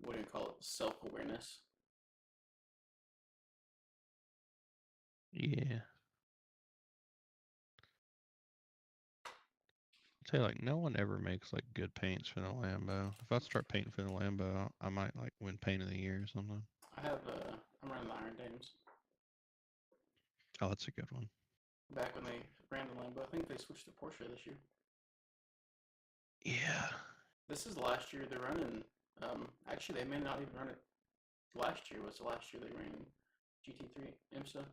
what do you call it? Self-awareness. Yeah. I'll tell you, like, no one ever makes like good paints for the Lambo. If I start painting for the Lambo, I might like win paint of the year or something. I'm running the Iron Dames. Oh, that's a good one. Back when they ran the Lambo, I think they switched to Porsche this year. Yeah. This is the last year they're running. Actually, they may not even run it. Last year was the last year they ran GT3 IMSA,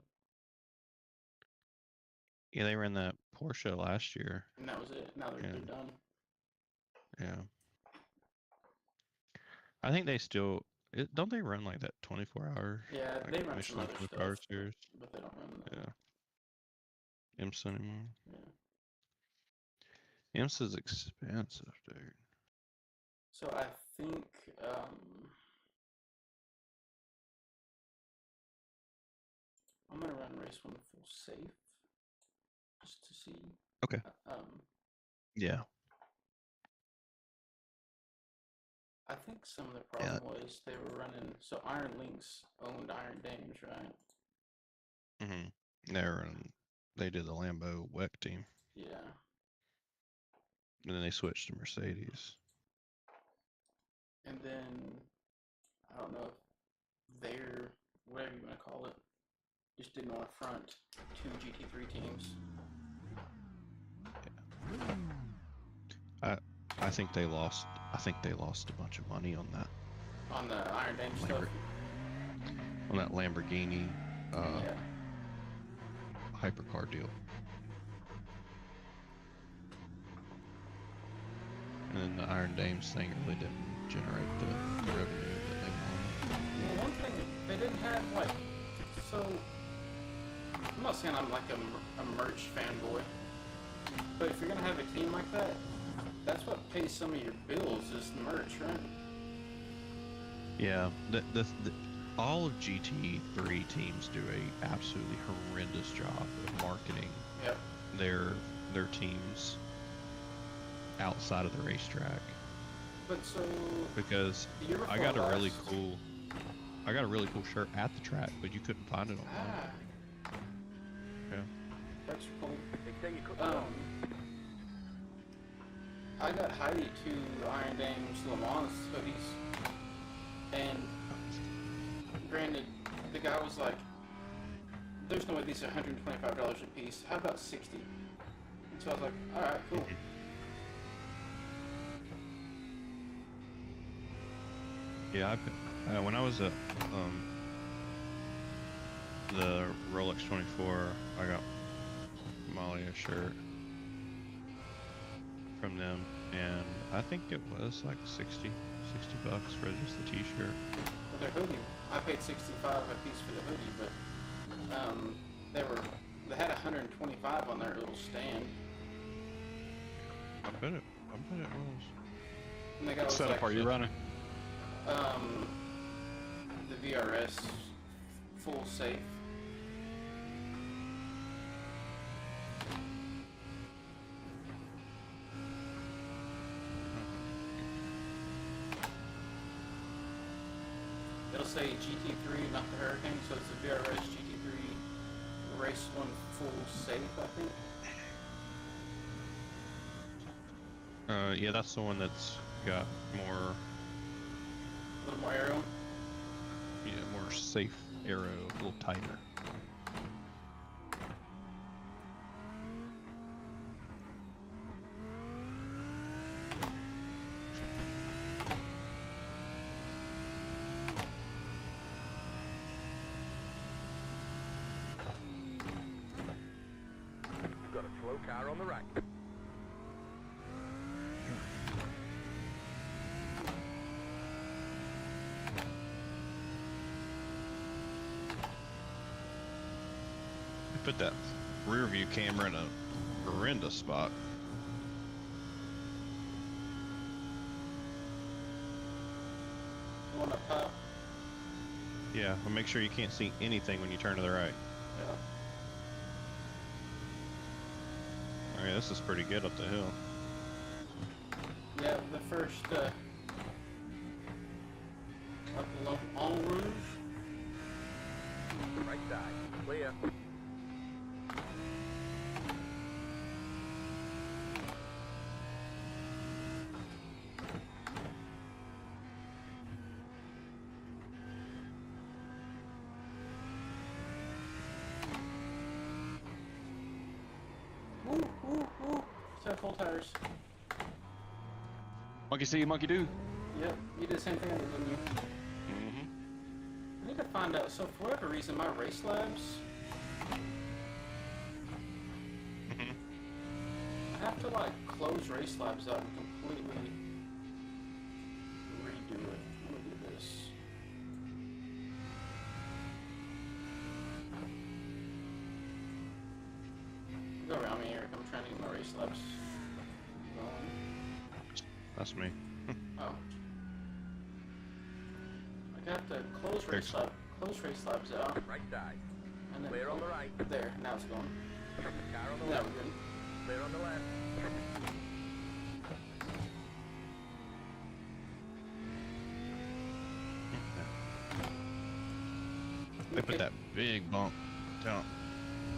Yeah, they ran that Porsche last year. and that was it. Now they're done. Yeah. I think they still don't they run like that 24 hours? Yeah, Like they run some Michelin other Tour Car stuff, Series. but they don't run that. Yeah. IMSA anymore. Yeah. IMSA's expensive, dude. So I think I'm gonna run race one full safe just to see. Okay. Yeah. I think some of the problem was they were running. So Iron Links owned Iron Dames, right? Mm-hmm. They did the Lambo WEC team. Yeah. And then they switched to Mercedes. And then I don't know if they're whatever you want to call it, just didn't want to front two GT3 teams. Yeah. I think they lost. I think they lost a bunch of money on that. On the Iron Dame stuff. On that Lamborghini Yeah. hypercar deal. And then the Iron Dames thing really didn't generate the revenue that they wanted. Well, one thing they didn't have like so. I'm not saying I'm like a merch fanboy, but if you're gonna have a team like that, that's what pays some of your bills is the merch, right? Yeah, all of GT3 teams do a absolutely horrendous job of marketing their teams outside of the racetrack. But so because I got a really cool shirt at the track, but you couldn't find it online. Yeah. That's cool. I got Heidi two Iron Dames Le Mans hoodies, and granted, the guy was like, "There's no way these are $125 a piece. How about 60?" And so I was like, "All right, cool." Yeah, when I was at the Rolex 24, I got Molly a shirt from them, and I think it was like 60 bucks for just the t-shirt. Well, their hoodie, I paid 65 a piece for the hoodie, but they had 125 on their little stand. I bet it was. And the guy was setup are you running? The VRS full safe. It'll say GT3, not the Hurricane, so it's a VRS GT3 race one full safe, I think. Yeah, that's the one that's got more. A little more aero. Yeah, more safe aero, a little tighter. Got a slow car on the right. Put that rear view camera in a horrendous spot. You want to pop? Yeah, but make sure you can't see anything when you turn to the right. Yeah. Alright, this is pretty good up the hill. Yeah, the first Woo, woo. Set full tires. Monkey see, monkey do. Yep, you did the same thing, didn't you? Mm-hmm. I need to find out. So for whatever reason, my race labs, Mm-hmm. I have to like close race labs out and completely redo it. I'm gonna do this. Go around me, Eric. I'm trying to get my race labs going. That's me. Oh. I got the close race labs out. Right side. And then Clear on the right. there, now it's going. Car on the Now left. we're good. Clear on the left. They put that big bump down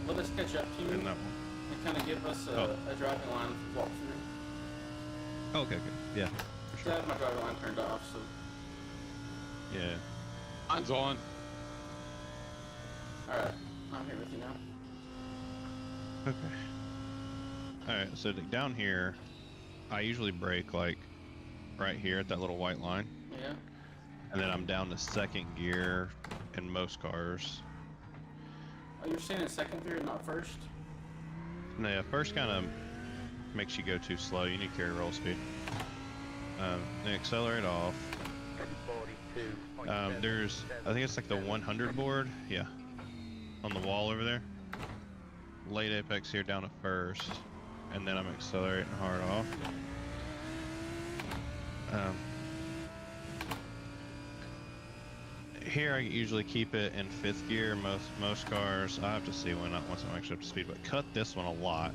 Let us catch up to you in that one. and kind of give us a driving line walkthrough. Oh, okay, good. Yeah, for I sure. have my driving line turned off, so Yeah. Mine's on. alright, I'm here with you now. Okay. Alright, so down here, I usually brake like right here at that little white line. Yeah. And then I'm down to second gear in most cars. Oh, you're staying in second gear, not first? No, yeah, first kind of makes you go too slow. You need to carry roll speed. Then accelerate off. 42. There's, I think it's like the 100 board. Yeah. On the wall over there. Late apex here down to first. And then I'm accelerating hard off. Here I usually keep it in fifth gear. Most cars, I have to see when once I'm actually up to speed, but cut this one a lot,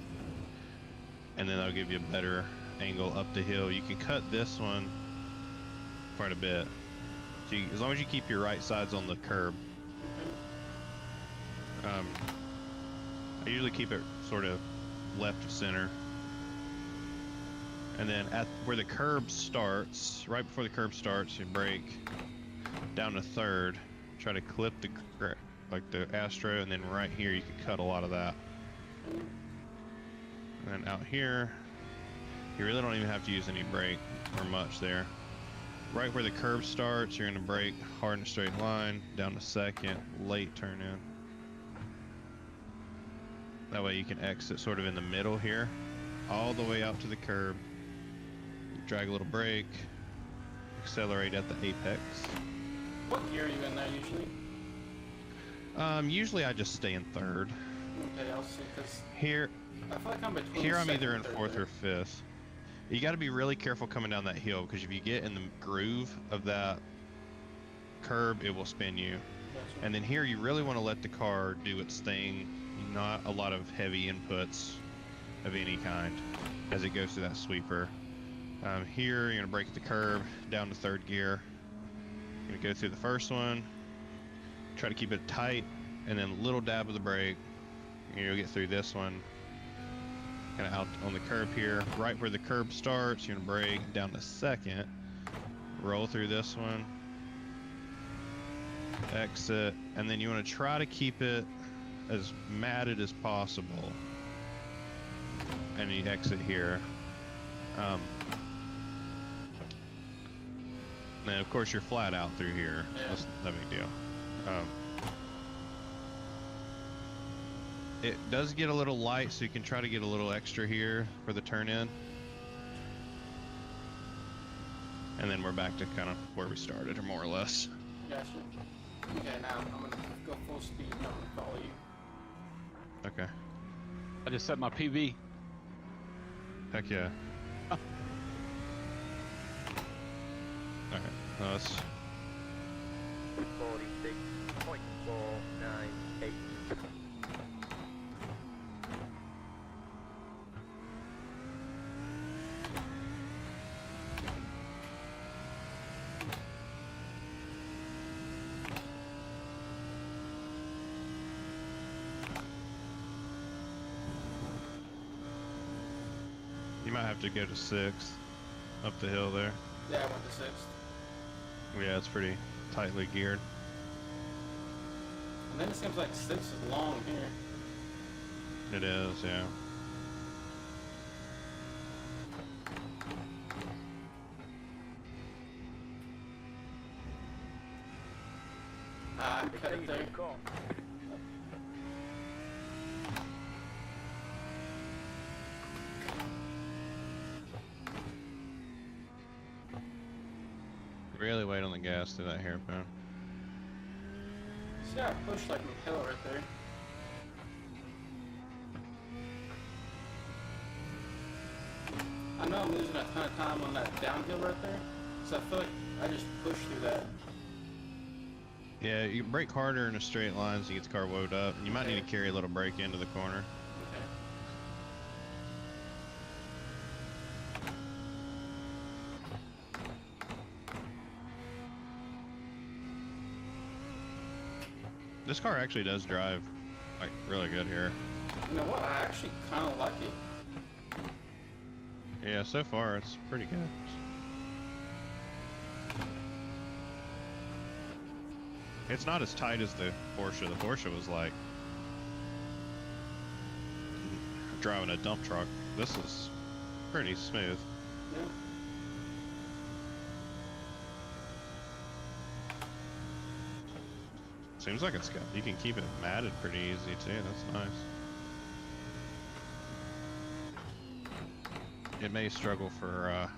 and then that'll give you a better angle up the hill. You can cut this one quite a bit, so as long as you keep your right sides on the curb. I usually keep it sort of left of center, and then at where the curb starts, right before the curb starts, you brake down to third, try to clip the like the Astro, and then right here you can cut a lot of that. And then out here, you really don't even have to use any brake or much there. Right where the curb starts, you're gonna brake hard in a straight line, down to second, late turn in. That way you can exit sort of in the middle here, all the way out to the curb. Drag a little brake, accelerate at the apex. What gear are you in there usually? Usually I just stay in third. Okay, I'll see, because Here, I feel like I'm between I'm second either in and third fourth there. or fifth. You got to be really careful coming down that hill, because if you get in the groove of that curb, it will spin you. Gotcha. And then here, you really want to let the car do its thing, not a lot of heavy inputs of any kind as it goes through that sweeper. Here, you're going to brake at the curb, down to third gear. You're going to go through the first one, try to keep it tight, and then a little dab of the brake. You'll get through this one. Kind of out on the curb here, right where the curb starts, you're gonna brake down to second, roll through this one, exit, and then you want to try to keep it as matted as possible, and you exit here. Then of course you're flat out through here. Yeah. That's no big deal. It does get a little light, so you can try to get a little extra here for the turn in. And then we're back to kind of where we started, or more or less. Gotcha. Okay, now I'm gonna go full speed and I'm gonna follow you. Okay. I just set my PV. Heck yeah. Alright, let's... 46.498. You might have to go to 6th, up the hill there. Yeah, I went to sixth. Yeah, it's pretty tightly geared. And then it seems like six is long here. It is, yeah. I cut it there. Call. Really wait on the gas through that hairpin. See how I pushed like McHill right there. I know I'm losing a ton of time on that downhill right there, so I feel like I just pushed through that. Yeah, you can brake harder in a straight line so you get the car woed up. You might need to carry a little brake into the corner. Okay. This car actually does drive like really good here. You know what? I actually kind of like it. Yeah, so far it's pretty good. It's not as tight as the Porsche. The Porsche was like driving a dump truck. This is pretty smooth. Yeah. Seems like it's got, you can keep it matted pretty easy too. That's nice. It may struggle for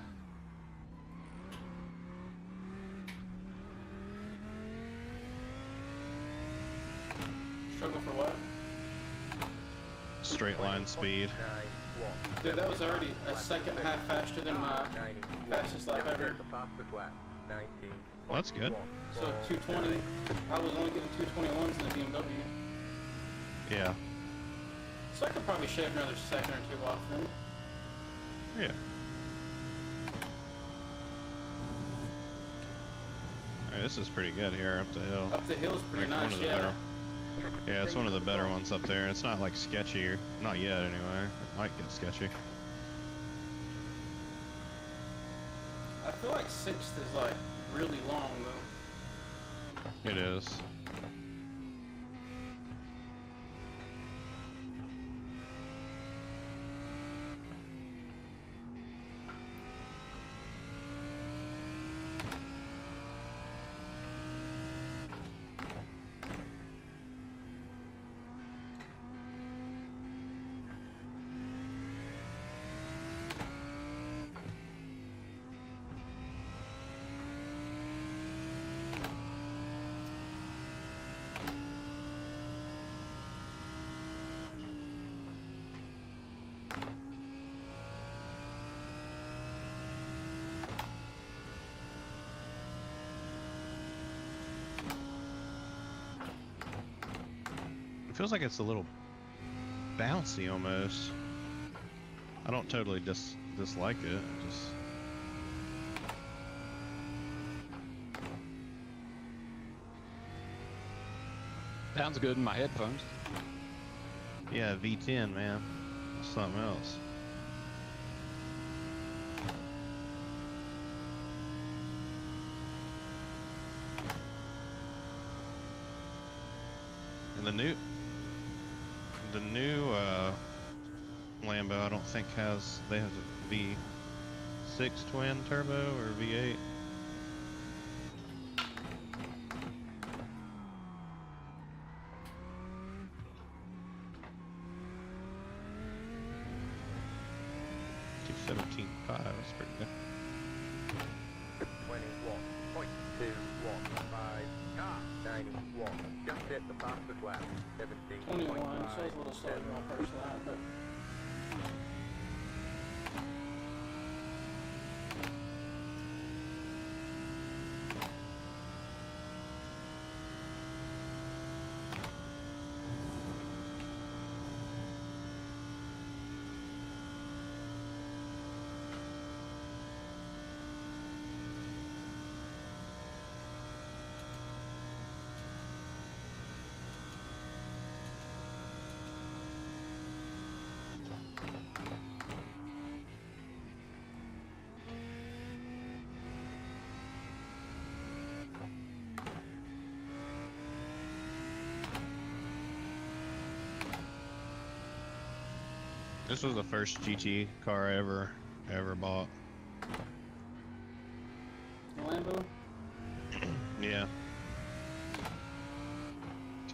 Struggle for what? straight line speed. Dude, that was already a second and a half faster than my fastest lap ever. Well, that's good. So 220. I was only getting 221s in the BMW. Yeah. So I could probably shave another second or two off then. Yeah. Alright, this is pretty good here up the hill. Up the hill's pretty Like, nice, one of the yeah. better- Yeah, it's one of the better ones up there. It's not like sketchy, or not yet anyway. It might get sketchy. I feel like 6th is like really long though. It is. It feels like it's a little bouncy almost. I don't totally dislike it. Just Sounds good in my headphones. yeah, V10 man, that's something else. And the new Lambo, I don't think they have a V6 twin turbo or V8. $217.5, that's pretty good. 21.215. Car 91. Just hit the fastest lap. 21, so it's a little slower than my first lap, but This was the first GT car I ever bought. the Lambo. Yeah.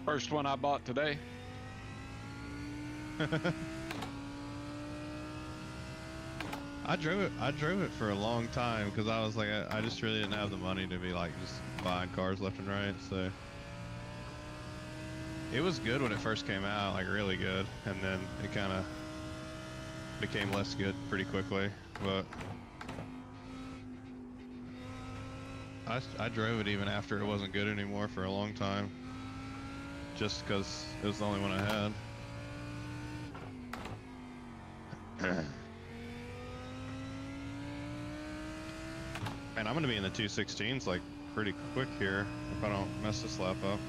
First one I bought today. I drove it for a long time because I was like, I just really didn't have the money to be like just buying cars left and right. So it was good when it first came out, like really good, and then it kind of became less good pretty quickly. But I drove it even after it wasn't good anymore for a long time, just because it was the only one I had. And I'm gonna be in the 216s like pretty quick here if I don't mess this lap up.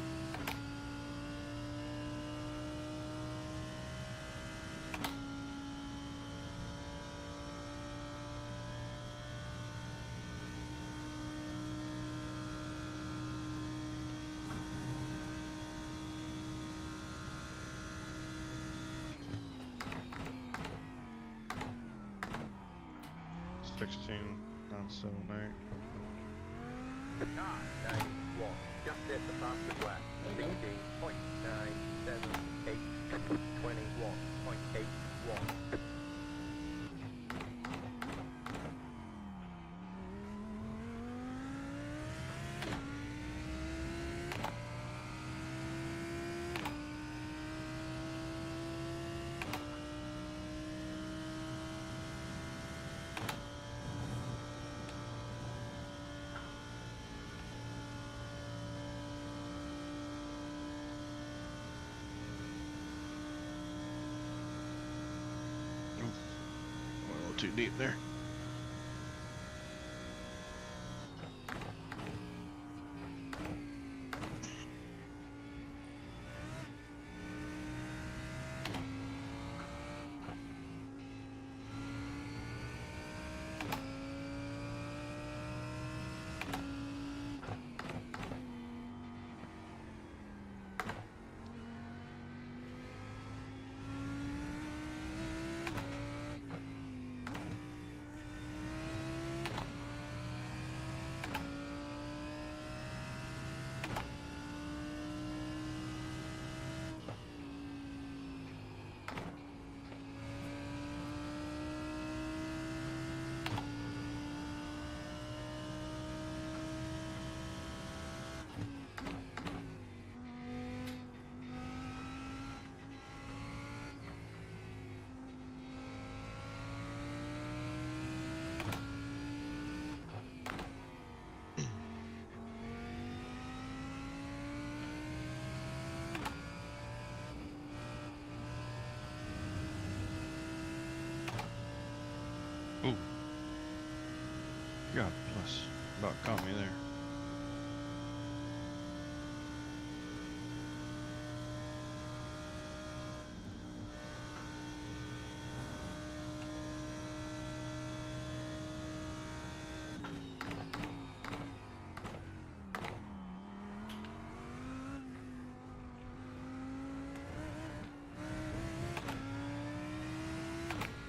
Car 91, just hit the fastest lap. 16.978, 21.81. Too deep there. Ooh. God bless. About caught me there.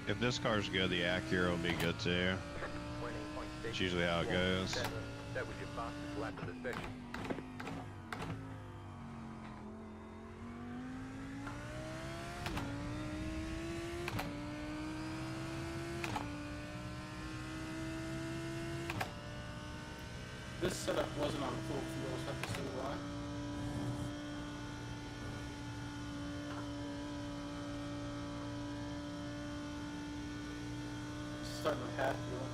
If this car's good, the Acura will be good too. That's usually how it goes. That was your fastest lap of the session. This setup wasn't on full fuel, so I have to see why. Starting with half fuel.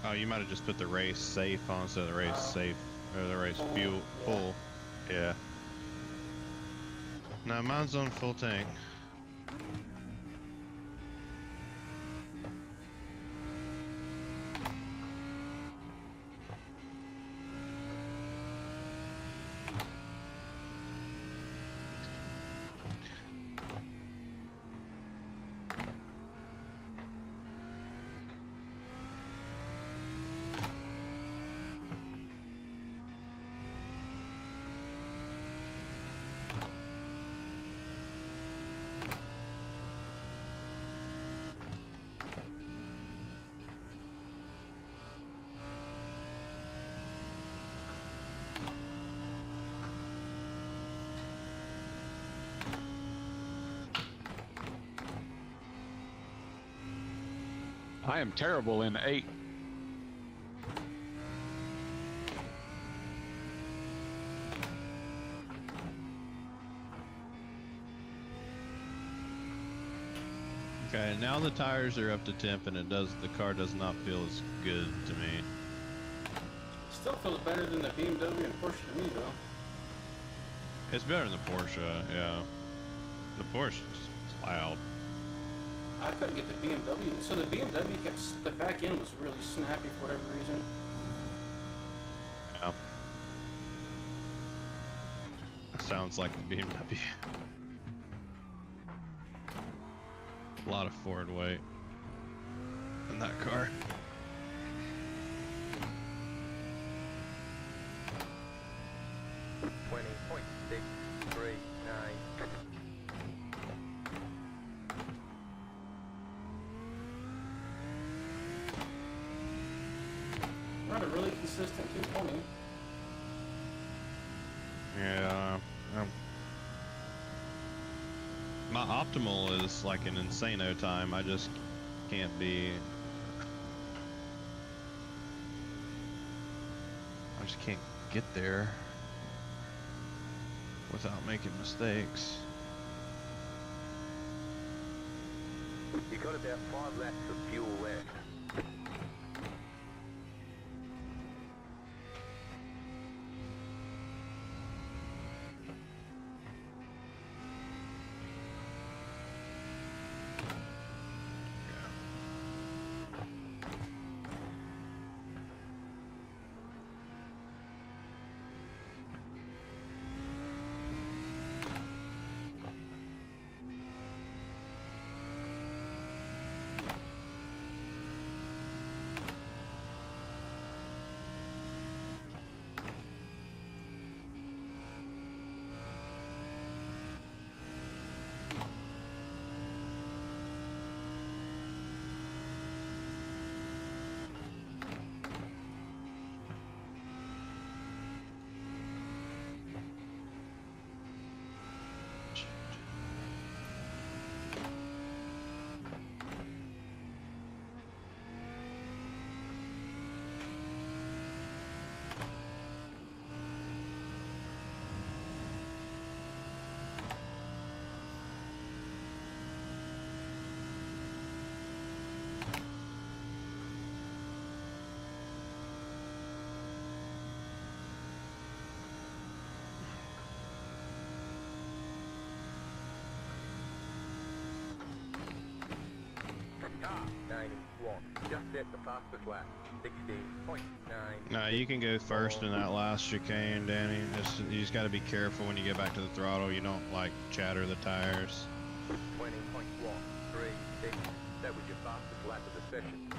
Oh, you might have just put the race safe on instead of the race safe, or the race fuel full. Yeah. No, mine's on full tank. I am terrible in 8. Okay, now the tires are up to temp, and the car does not feel as good to me. Still feels better than the BMW and Porsche to me, though. It's better than the Porsche, yeah. The Porsche is loud. I couldn't get the BMW. So the BMW the back end was really snappy for whatever reason. Yeah. Sounds like the BMW. A lot of forward weight in that car. Not a really consistent 220. Yeah. My optimal is like an insano time. I just can't be. I just can't get there without making mistakes. You got about 5 laps of fuel left. Car 91, just at the fastest lap, 16.9. No, you can go first in that last chicane, Danny. You just got to be careful when you get back to the throttle. You don't like chatter the tires. 20.136. That was your fastest lap of the session.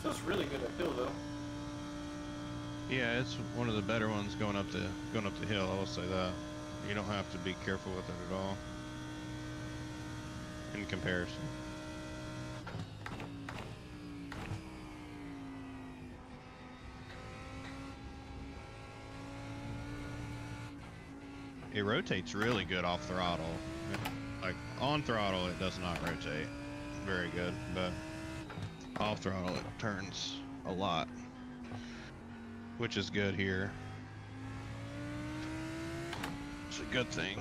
Feels really good uphill though. Yeah, it's one of the better ones going up the hill. I will say that. You don't have to be careful with it at all in comparison. It rotates really good off throttle. Like on throttle, it does not rotate very good, but off throttle it turns a lot, which is good here. It's a good thing.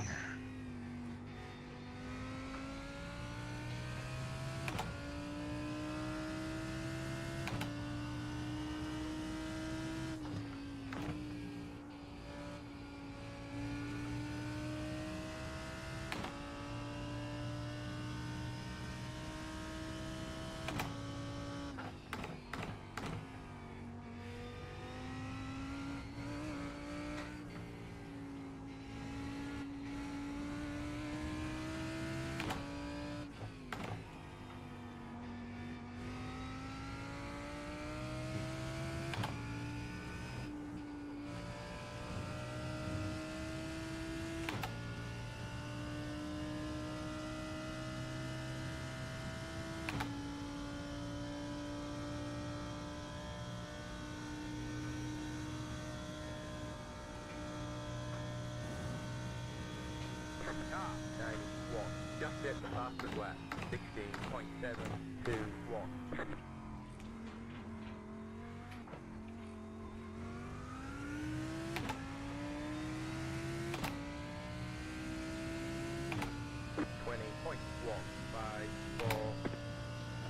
Car 91, just hit the fastest lap. 16.721.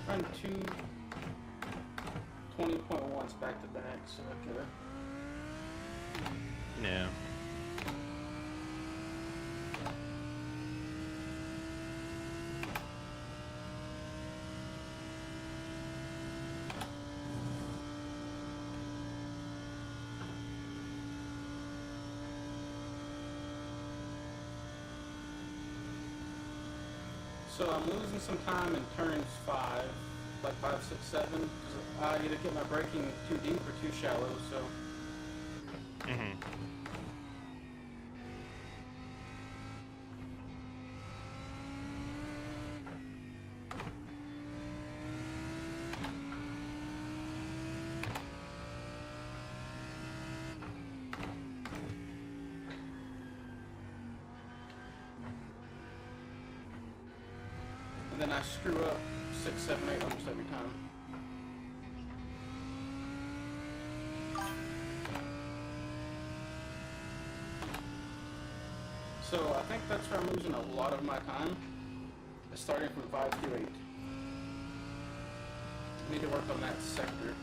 Run two 20.1s back to back, so I could. Yeah. So I'm losing some time in turns 5, like 5, 6, 7, because I either get my braking too deep or too shallow, so. Mm-hmm. And then I screw up 6, 7, 8 almost every time. So I think that's where I'm losing a lot of my time, is starting from 5 through 8. Need to work on that sector.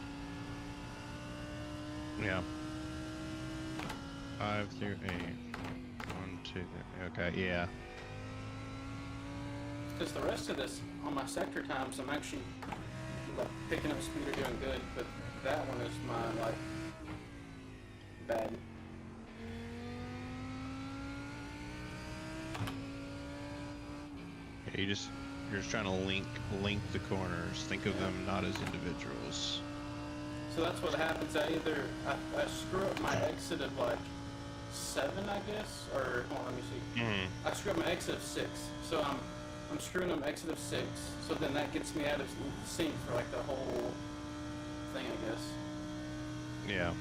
Yeah. 5 through 8. 1, 2, 3. Okay, yeah. Because the rest of this, on my sector times, I'm actually like picking up speed or doing good, but that one is my like bad. Yeah, you're just trying to link the corners. Think of them not as individuals. So that's what happens. I screw up my exit of like 7, I guess, or hold on, let me see. Mm-hmm. I screw up my exit of 6, so I'm screwing up exit of 6. So then that gets me out of sync for like the whole thing, I guess. Yeah.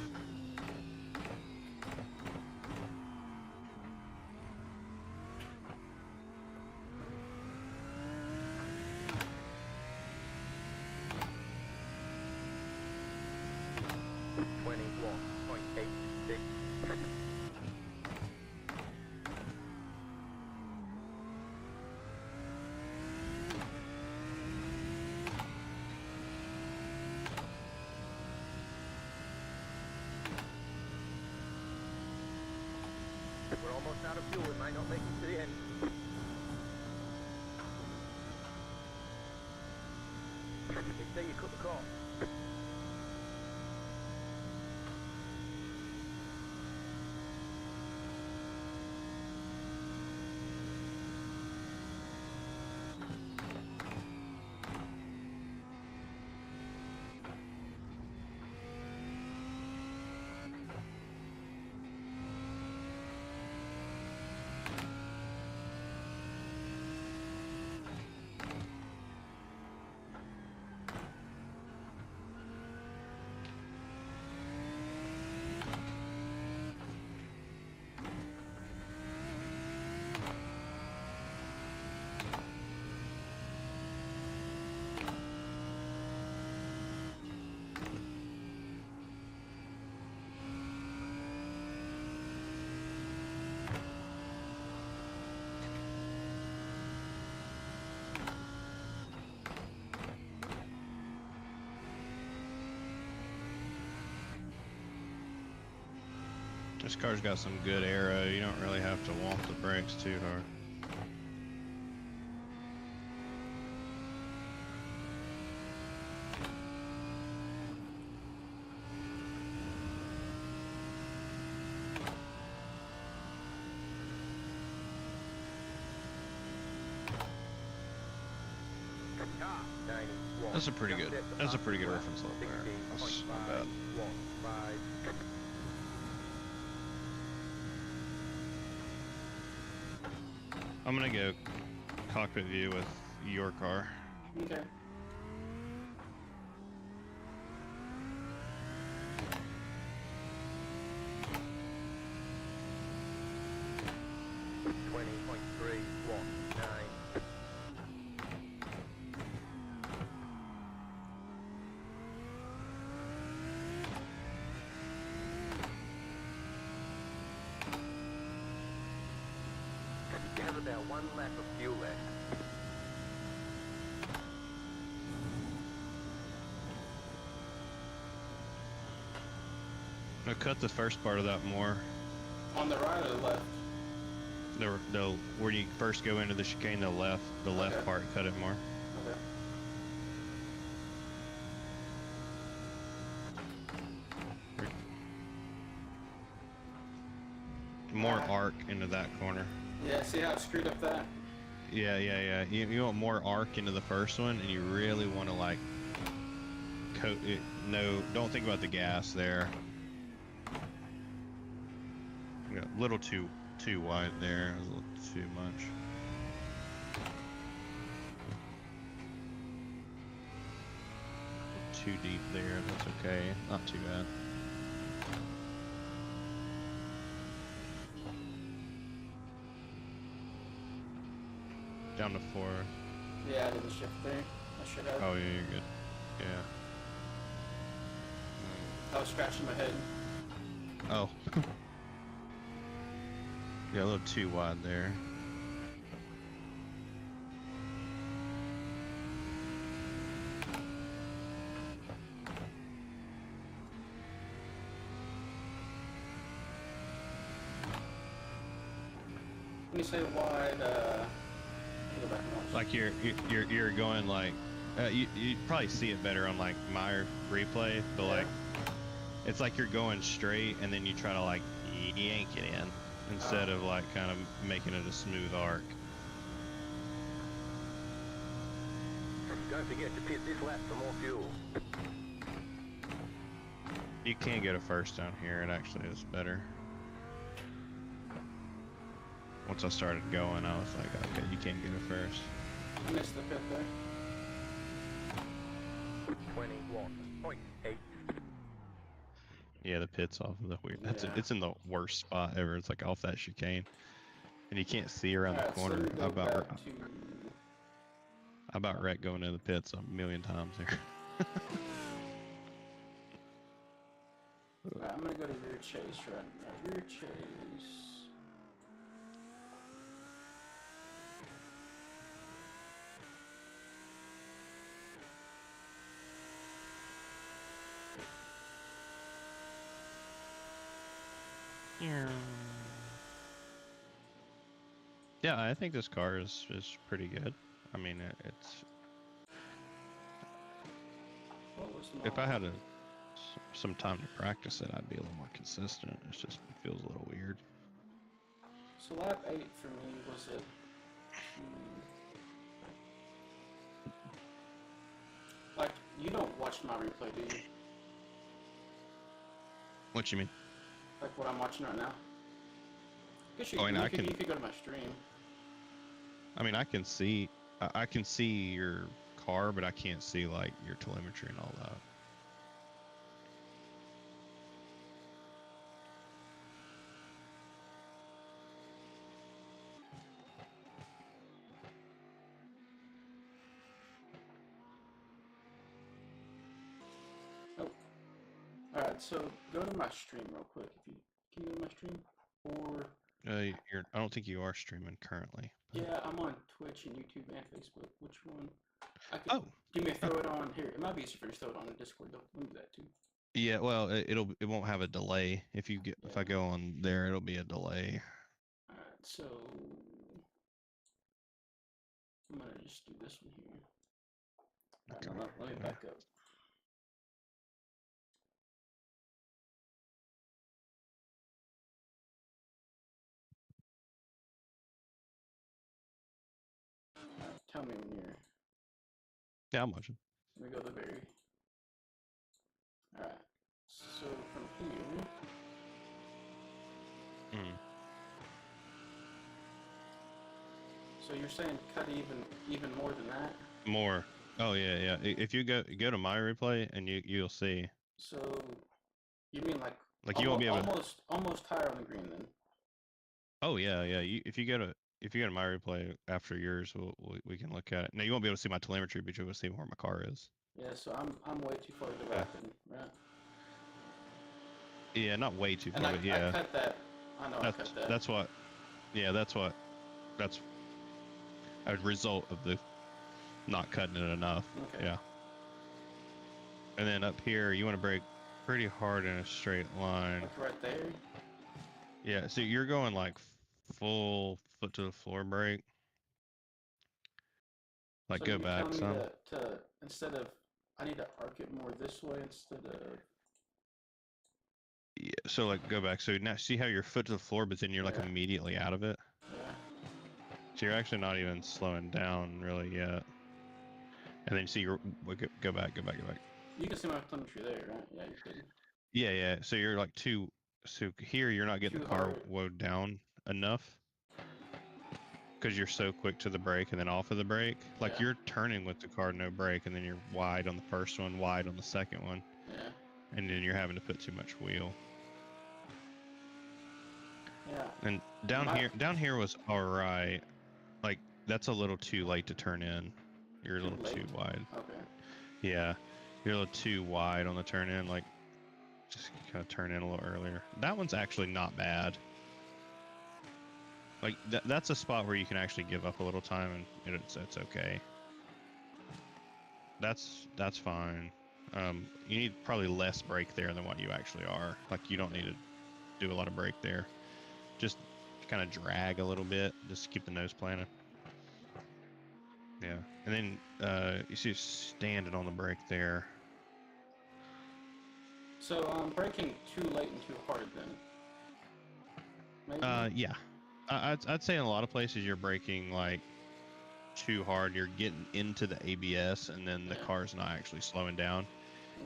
We're almost out of fuel, it might not make it to the end. They say you cut the cord. This car's got some good aero. You don't really have to womp the brakes too hard. That's a pretty good reference level there. That's not bad. I'm gonna go cockpit view with your car. Okay. about 1 lap of fuel left. I'll cut the first part of that more. On the right or the left? The where you first go into the chicane, the left Okay. part, cut it more. Okay. More arc into that corner. Yeah, see how it screwed up that? Yeah. You want more arc into the first one, and you really want to like coat it. No, don't think about the gas there. Yeah, a little too wide there. A little too much. Too deep there. That's okay. Not too bad. Down to 4. Yeah, I didn't shift there. I should have. Oh yeah, you're good. Yeah. I was scratching my head. Oh. Yeah, a little too wide there. When you say wide, go back and watch. Like you're going like you probably see it better on like my replay, but Yeah. like it's like you're going straight and then you try to like yank it in instead of like kind of making it a smooth arc. Don't forget to pit this lap for more fuel. You can get a first down here. It actually is better. Once I started going, I was like, okay, you can't get a first. I missed the pit there. 21.8. Yeah, the pit's off of the weird. Yeah. It's in the worst spot ever. It's like off that chicane, and you can't see around the Alright, so corner. let me go back to... I about wrecked going into the pits a million times here. Alright, I'm gonna go to rear chase right now. Rear chase. Yeah, I think this car is pretty good. I mean, it's. What was If I mine? had some time to practice it, I'd be a little more consistent. It's just it feels a little weird. So lap 8 for me was it? Like, you don't watch my replay, do you? What you mean? Like what I'm watching right now? Guess you, Oh, and you, I could, can. you could go to my stream. I mean, I can see. I can see your car, but I can't see like your telemetry and all that. Oh. Alright, so go to my stream real quick. If you can you go to my stream? Or I don't think you are streaming currently. yeah, I'm on Twitch and YouTube and Facebook. Which one? I can Oh. give me a throw it on here. It might be easier for you to throw it on Discord though. Let me do that too. Yeah, well, it won't have a delay. If you get if I go on there, it'll be a delay. Alright, so I'm gonna just do this one here. Alright, Okay. now let me back up. Alright, tell me when you're. Yeah, I'm watching. Let me go to the very. Alright, so from here. Mm. So you're saying cut even more than that? More. Oh yeah. If you go to my replay and you'll see. So you mean like You won't be able to. almost higher on the green then? Oh yeah. If you go to my replay after yours, we can look at it. Now you won't be able to see my telemetry, but you'll be able to see where my car is. Yeah, so I'm way too far to the right then, right? Yeah, not way too And far, but yeah. I cut that. I know I cut that. That's what. Yeah, that's a result of the not cutting it enough. Okay. Yeah. And then up here, you want to brake pretty hard in a straight line. Like right there? Yeah, so you're going like full foot to the floor brake. Like So go you're back telling some. me to instead of I need to arc it more this way instead of Yeah, so like go back. So now see how your foot to the floor, but then you're like Yeah. immediately out of it. yeah. So you're actually not even slowing down really yet. And then see your go back. You can see my telemetry there, right? Yeah, you could. Yeah. So you're like too. So here you're not getting Too the car hard. woed down enough because you're so quick to the brake and then off of the brake. Like Yeah. you're turning with the car no brake, and then you're wide on the first one, wide on the second one, Yeah. and then you're having to put too much wheel. Yeah. And down here was all right. Like that's a little too late to turn in. You're a Too little late? too wide. Okay. Yeah, you're a little too wide on the turn in. Like just kind of turn in a little earlier. That one's actually not bad. Like that's a spot where you can actually give up a little time and it's okay. That's fine. You need probably less brake there than what you actually are. Like you don't need to do a lot of brake there. Just kind of drag a little bit. Just keep the nose planted. Yeah, and then you see standing on the brake there. So I'm braking too late and too hard then. Maybe? Yeah, I'd say in a lot of places you're braking like too hard. You're getting into the ABS, and then the Yeah. car's not actually slowing down,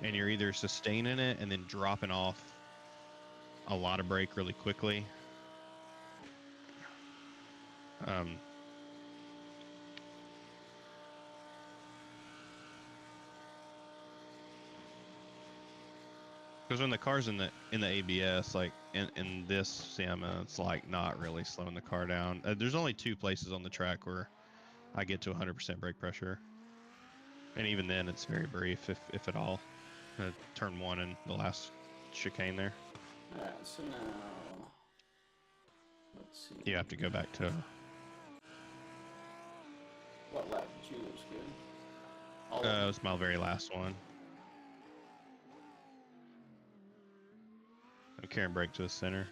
and you're either sustaining it and then dropping off a lot of brake really quickly. Because when the car's in the ABS, like in this sim, it's like not really slowing the car down. There's only 2 places on the track where I get to 100% brake pressure, and even then it's very brief, if at all. Turn 1 and the last chicane there. Alright, so now let's see. You have to go back to. What lap did you lose good? All of It them? was my very last one. I'm carrying brake to the center.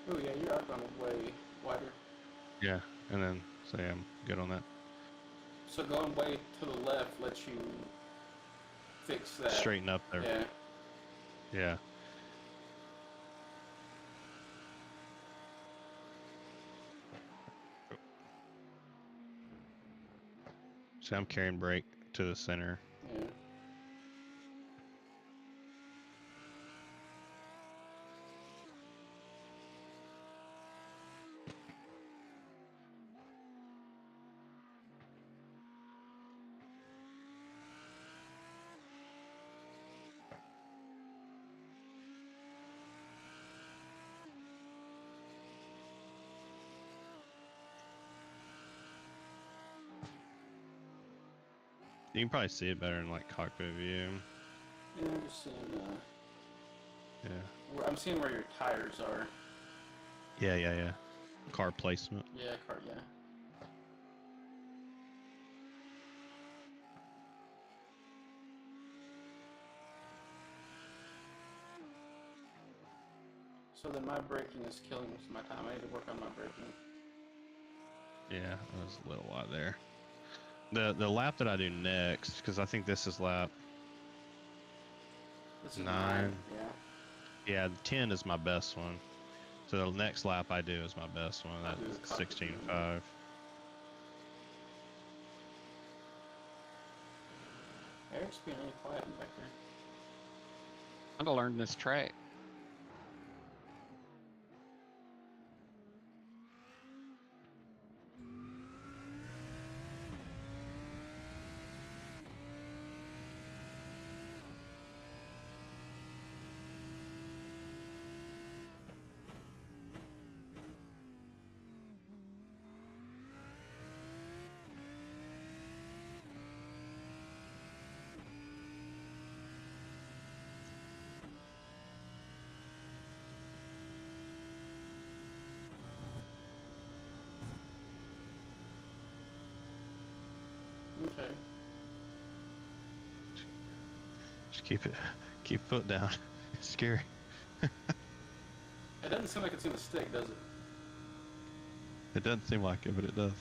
Oh yeah, your outbound is way wider. Yeah, and then so yeah, I'm good on that. So going way to the left lets you fix that. Straighten up there. Yeah. Yeah. So I'm carrying brake to the center. Yeah. You can probably see it better in like cockpit view. Yeah, I'm just seeing. Yeah. I'm seeing where your tires are. Yeah. Car placement. Yeah, car. Yeah. So then my braking is killing most of my time. I need to work on my braking. Yeah, that was a little while there. The lap that I do next, because I think this is lap This is 9. Yeah. Yeah, 10 is my best one. So the next lap I do is my best one. I'll do the That's cockpit 16.5. Eric's being really quiet back there. I'm to learn this track. Just keep foot down. It's scary. It doesn't seem like it's gonna stick, does it? It doesn't seem like it, but it does.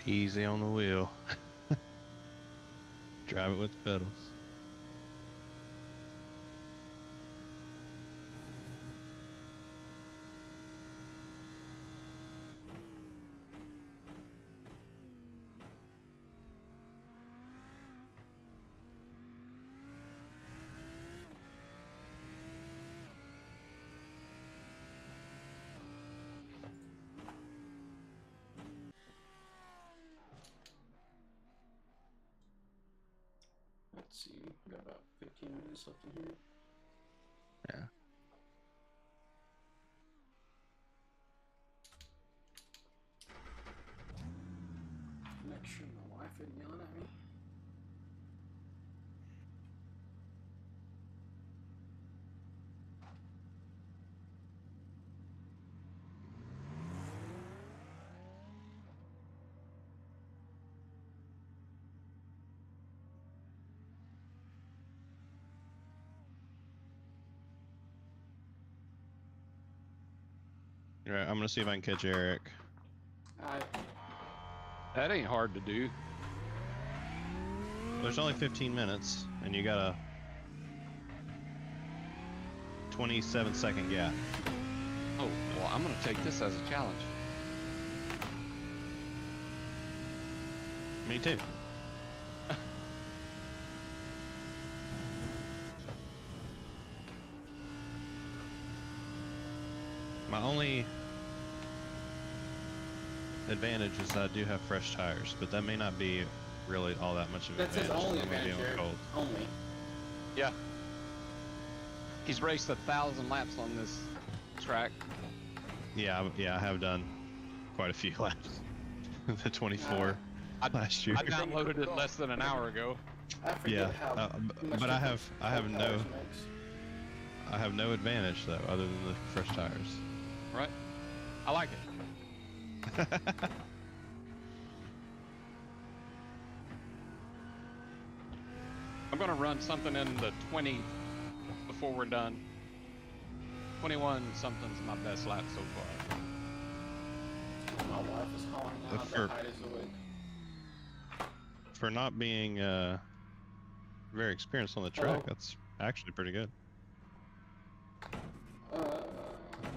Easy on the wheel. Drive it with the pedals. Let's see, we got about 15 minutes left in here. Yeah. Make sure my wife isn't yelling at me. All right, I'm gonna see if I can catch Eric. That ain't hard to do. There's only 15 minutes, and you got a 27-second gap. Oh, well, I'm gonna take this as a challenge. Me too. My only advantage is I do have fresh tires, but that may not be really all that much of an That's his advantage. only I'm gonna be advantage, on Eric. cold. Only. Yeah. He's raced 1,000 laps on this track. Yeah, I have done quite a few laps. The 24 last year. I downloaded it less than an hour ago. I forget how much but I have tires no advantage though, other than the fresh tires. Right? I like it. I'm gonna run something in the 20 before we're done. 21 something's my best lap so far. My wife is calling out that height is awake. For not being very experienced on the track, that's actually pretty good. Let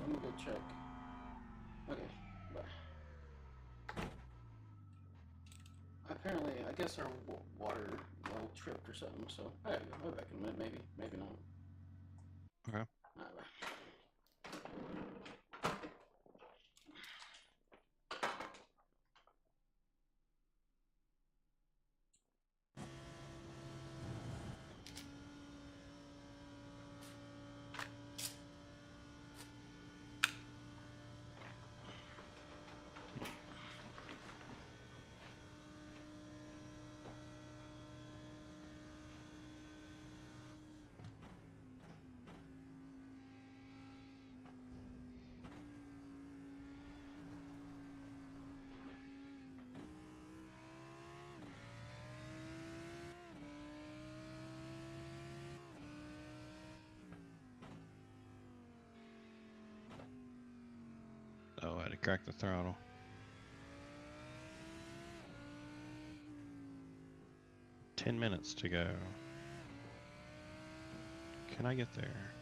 me go check. Okay, bye. Apparently, I guess our water level tripped or something, so I gotta go back in a minute, maybe not. Okay. Alright, bye. crack the throttle. "10 minutes to go. Can I get there?"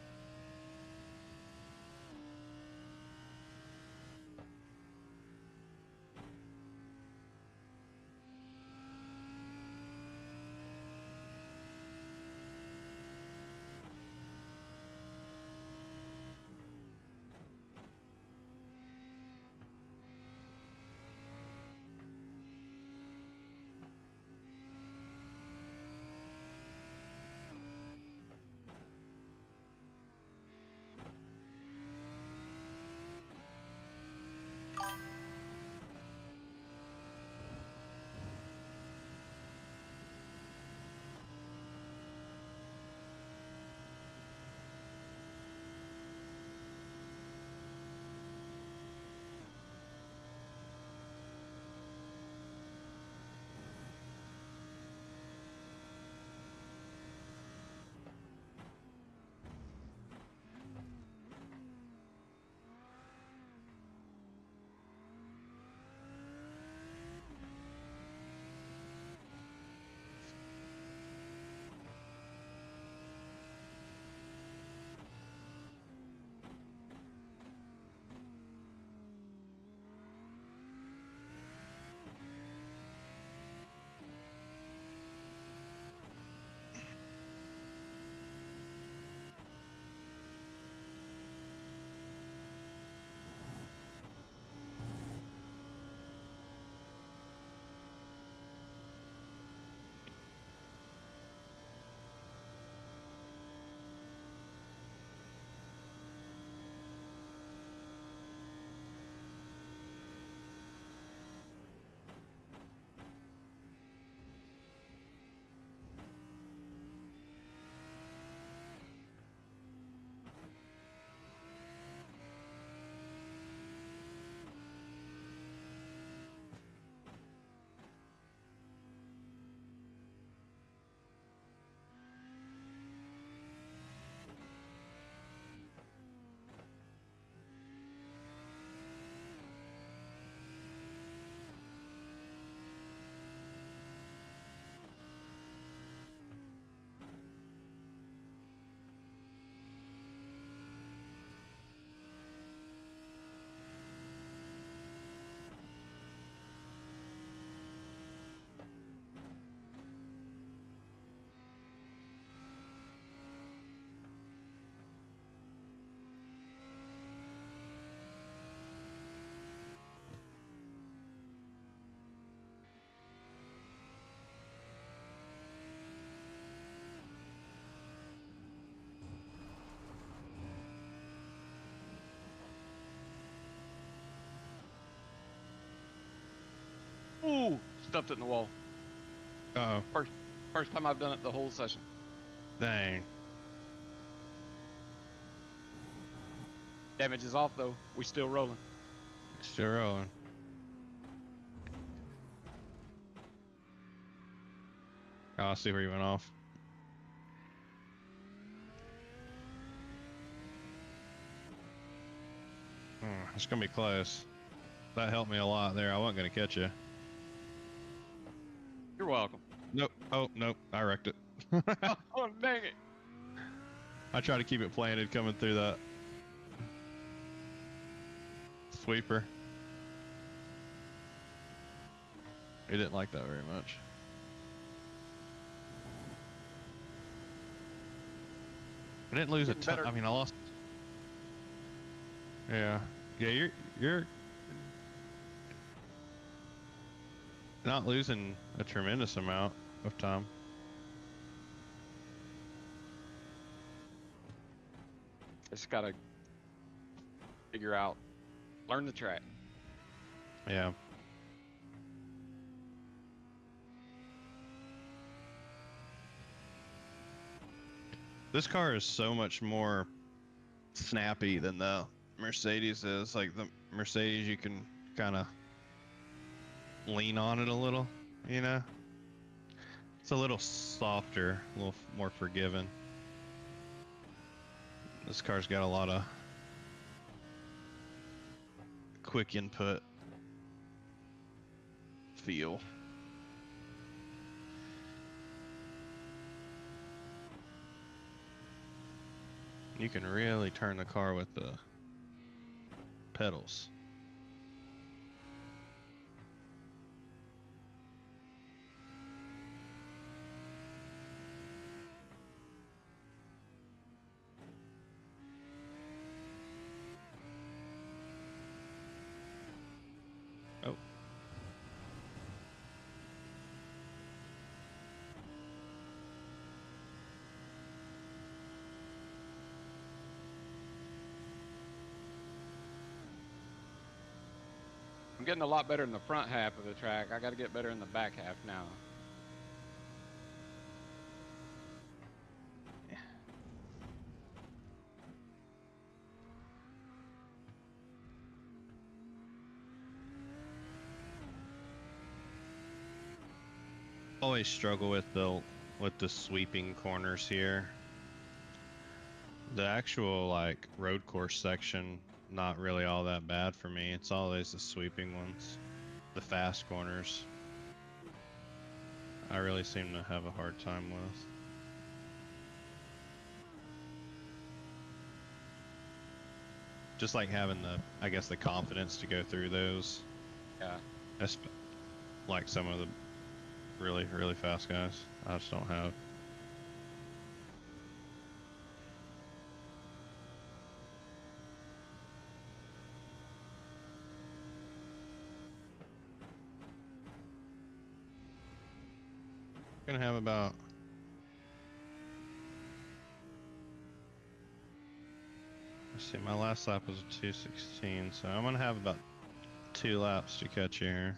Ooh, stuffed it in the wall. Uh-oh. First time I've done it the whole session. Dang. Damage is off though. We still rolling. Still rolling. Oh, I'll see where you went off. It's gonna be close. That helped me a lot there. I wasn't gonna catch you. You're welcome. Nope. Oh, nope. I wrecked it. Oh, dang it. I tried to keep it planted coming through that sweeper. He didn't like that very much. I didn't lose a ton. I mean, I lost. Yeah. Yeah, you're not losing a tremendous amount of time. Just gotta figure out, learn the track. Yeah. This car is so much more snappy than the Mercedes is. Like the Mercedes, you can kind of lean on it a little, you know? It's a little softer, a little more forgiving. This car's got a lot of quick input feel. You can really turn the car with the pedals. Oh. I'm getting a lot better in the front half of the track. I got to get better in the back half now. Always struggle with the sweeping corners here. The actual like road course section, not really all that bad for me. It's always the sweeping ones, the fast corners. I really seem to have a hard time with. Just like having the, I guess, the confidence to go through those. Yeah. That's like some of the really, really fast guys. I just don't have. Gonna have about, let's see, my last lap was a 2:16, so I'm gonna have about 2 laps to catch you here.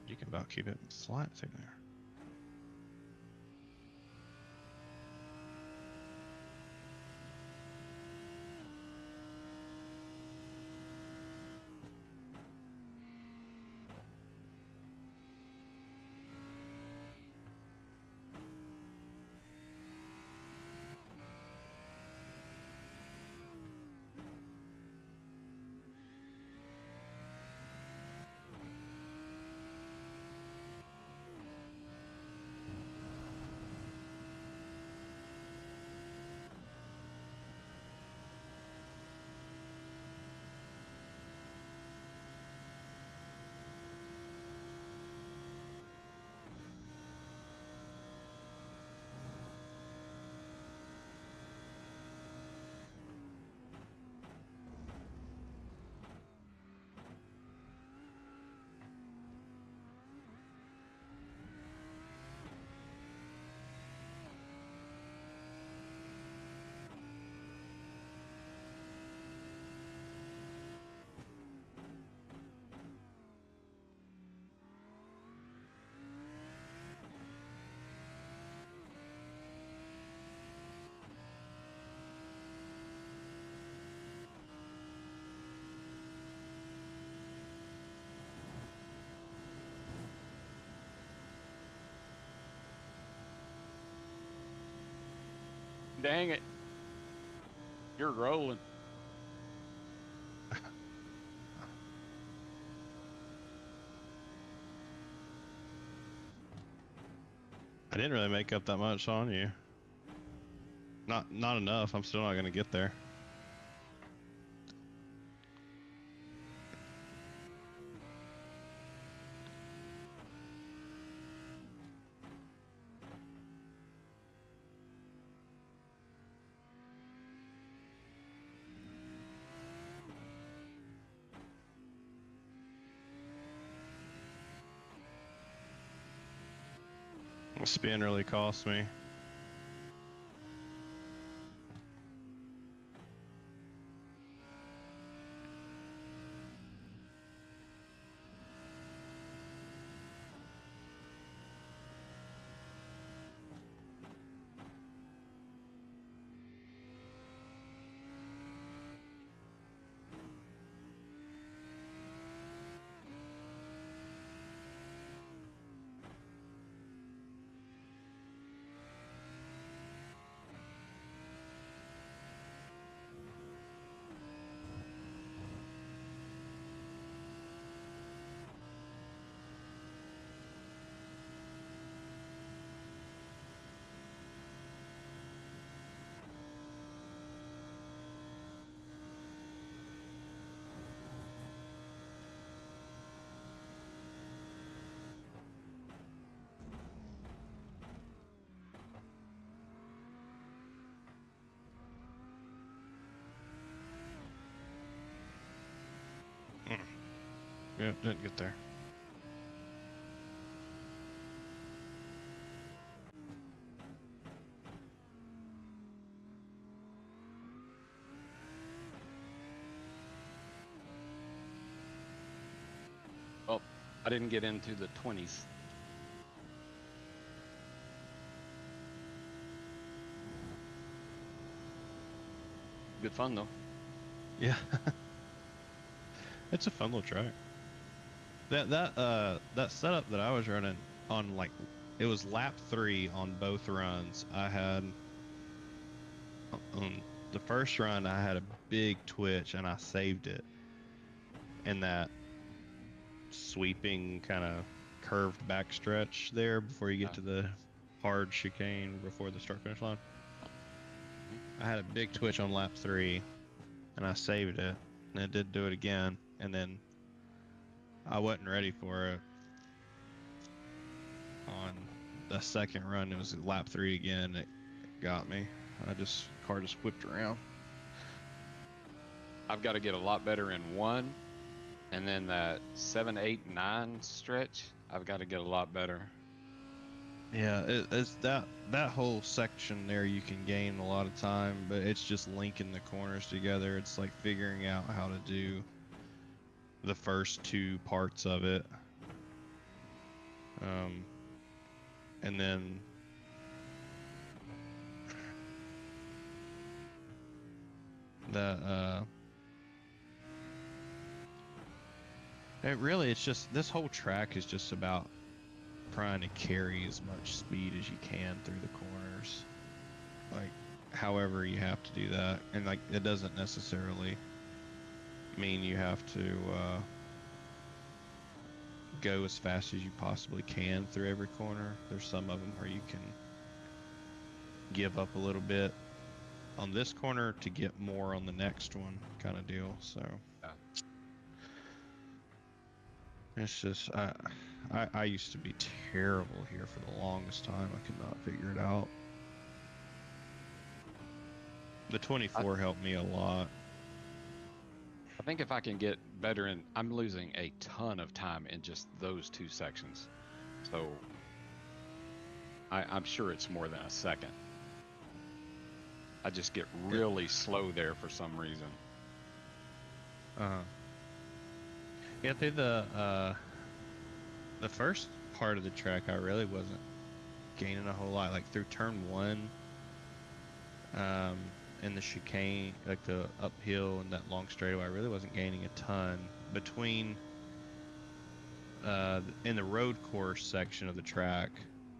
You can about keep it flat through there. Dang it. You're rolling. I didn't really make up that much on you. Not enough. I'm still not gonna get there. The spin really cost me. Yeah, didn't get there. Well, I didn't get into the 20s. Good fun though. Yeah. It's a fun little track. That setup that I was running on, like, it was lap 3 on both runs. I had on the first run I had a big twitch and I saved it in that sweeping kind of curved back stretch there before you get to the hard chicane before the start finish line. I had a big twitch on lap 3 and I saved it, and it did do it again, and then I wasn't ready for it on the second run. It was lap 3 again. It got me. Car just whipped around. I've got to get a lot better in 1, and then that 7, 8, 9 stretch, I've got to get a lot better. Yeah, it's that whole section there you can gain a lot of time, but it's just linking the corners together. It's like figuring out how to do the first 2 parts of it. And then it's just, this whole track is just about trying to carry as much speed as you can through the corners, like however you have to do that. And like, it doesn't necessarily mean you have to go as fast as you possibly can through every corner. There's some of them where you can give up a little bit on this corner to get more on the next one, kind of deal. So it's just, I used to be terrible here for the longest time. I could not figure it out. The 24 helped me a lot. I think if I can get better in, I'm losing a ton of time in just those 2 sections. So I'm sure it's more than a second. I just get really slow there for some reason. Yeah, the first part of the track I really wasn't gaining a whole lot. Like through turn 1, in the chicane, like the uphill and that long straightaway, I really wasn't gaining a ton. Between in the road course section of the track,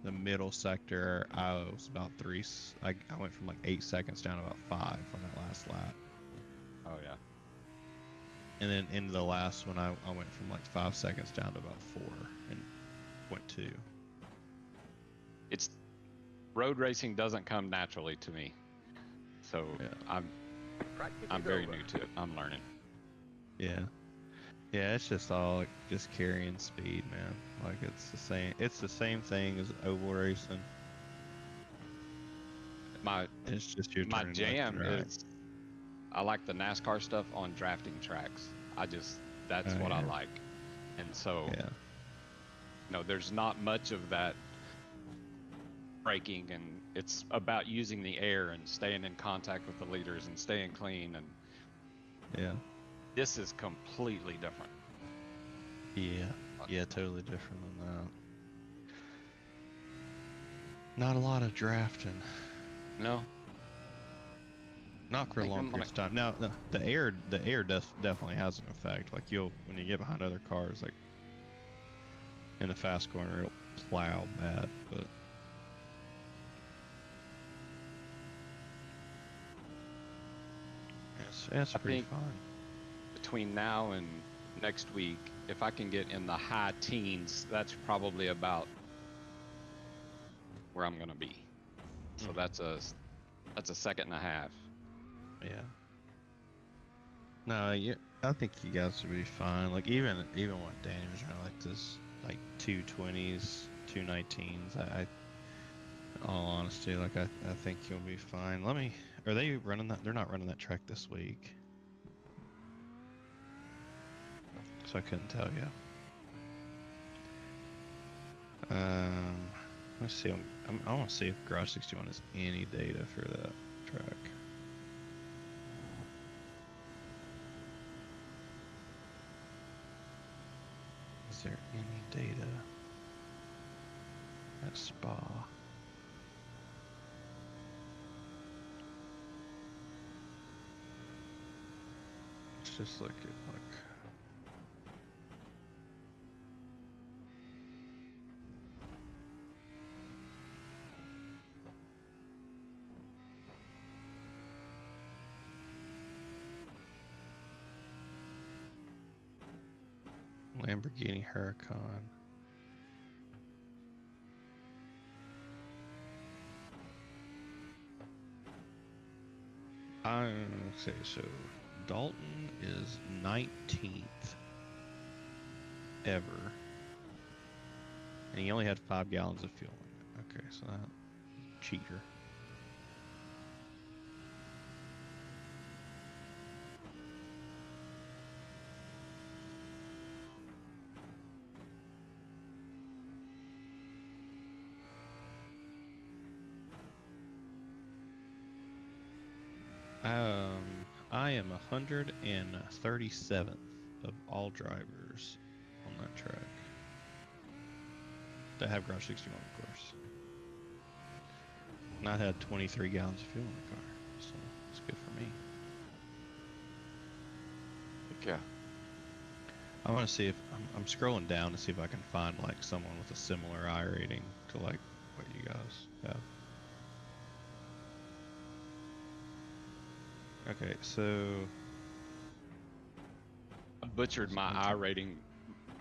the middle sector, I was about 3. I went from like 8 seconds down to about 5 on that last lap. Oh yeah. And then into the last one, I went from like 5 seconds down to about 4 and went 2. It's, road racing doesn't come naturally to me, so yeah. I'm very new to it. I'm learning. Yeah, it's just all like just carrying speed, man. Like it's the same thing as oval racing. It's just your my turn jam left and right. is, I like the NASCAR stuff on drafting tracks. That's what I like. And so, there's not much of that braking, and it's about using the air and staying in contact with the leaders and staying clean. And this is completely different. Yeah, totally different than that. Not a lot of drafting. No. Not for a long period of time. Now, the air definitely has an effect. Like when you get behind other cars, like in the fast corner, it'll plow bad, but it's pretty fun. Between now and next week, if I can get in the high teens, that's probably about where I'm gonna be. So that's a second and a half. Yeah. No, I think you guys would be fine. Like even what Danny was running, like this, like 220s, 219s. In all honesty, like I think you'll be fine. Are they running that? They're not running that track this week. so I couldn't tell you. Let's see. I want to see if Garage 61 has any data for that track. Is there any data at Spa? Let's just look at Lamborghini Huracan. Okay, so Dalton is 19th ever, and he only had 5 gallons of fuel in it. Okay, so that cheater. I am 137th of all drivers on that track that have Garage 61, of course. And I had 23 gallons of fuel in the car, so it's good for me. Yeah. I want to see if I'm scrolling down to see if I can find like someone with a similar iRating to like what you guys have. Okay, so I butchered my iRating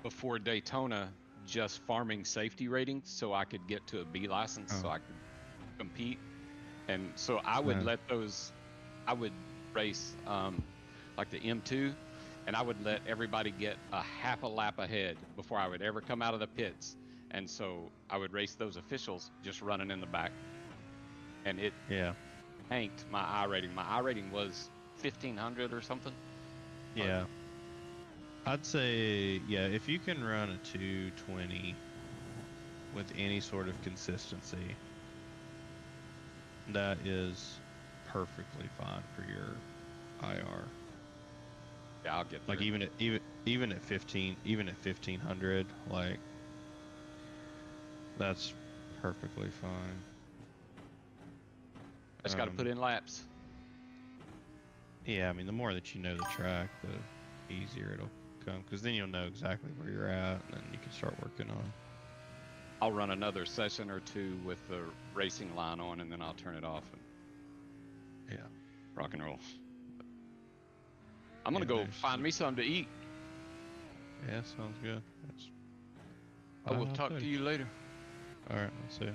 before Daytona, just farming safety ratings so I could get to a B license so I could compete. And so I would let those, I would race like the M2, and I would let everybody get a half a lap ahead before I would ever come out of the pits. And so I would race those officials just running in the back. And it tanked my iRating. My iRating was 1500 or something. Yeah. I'd say, yeah, if you can run a 220 with any sort of consistency, that is perfectly fine for your IR. Yeah, I'll get there. Like even at 1500, like that's perfectly fine. I just got to put in laps. Yeah, I mean, the more that you know the track, the easier it'll come, because then you'll know exactly where you're at, and then you can start working on. I'll run another session or two with the racing line on, and then I'll turn it off and rock and roll. I'm gonna go find me something to eat. Yeah, sounds good. I will talk to you later. All right, I'll see you.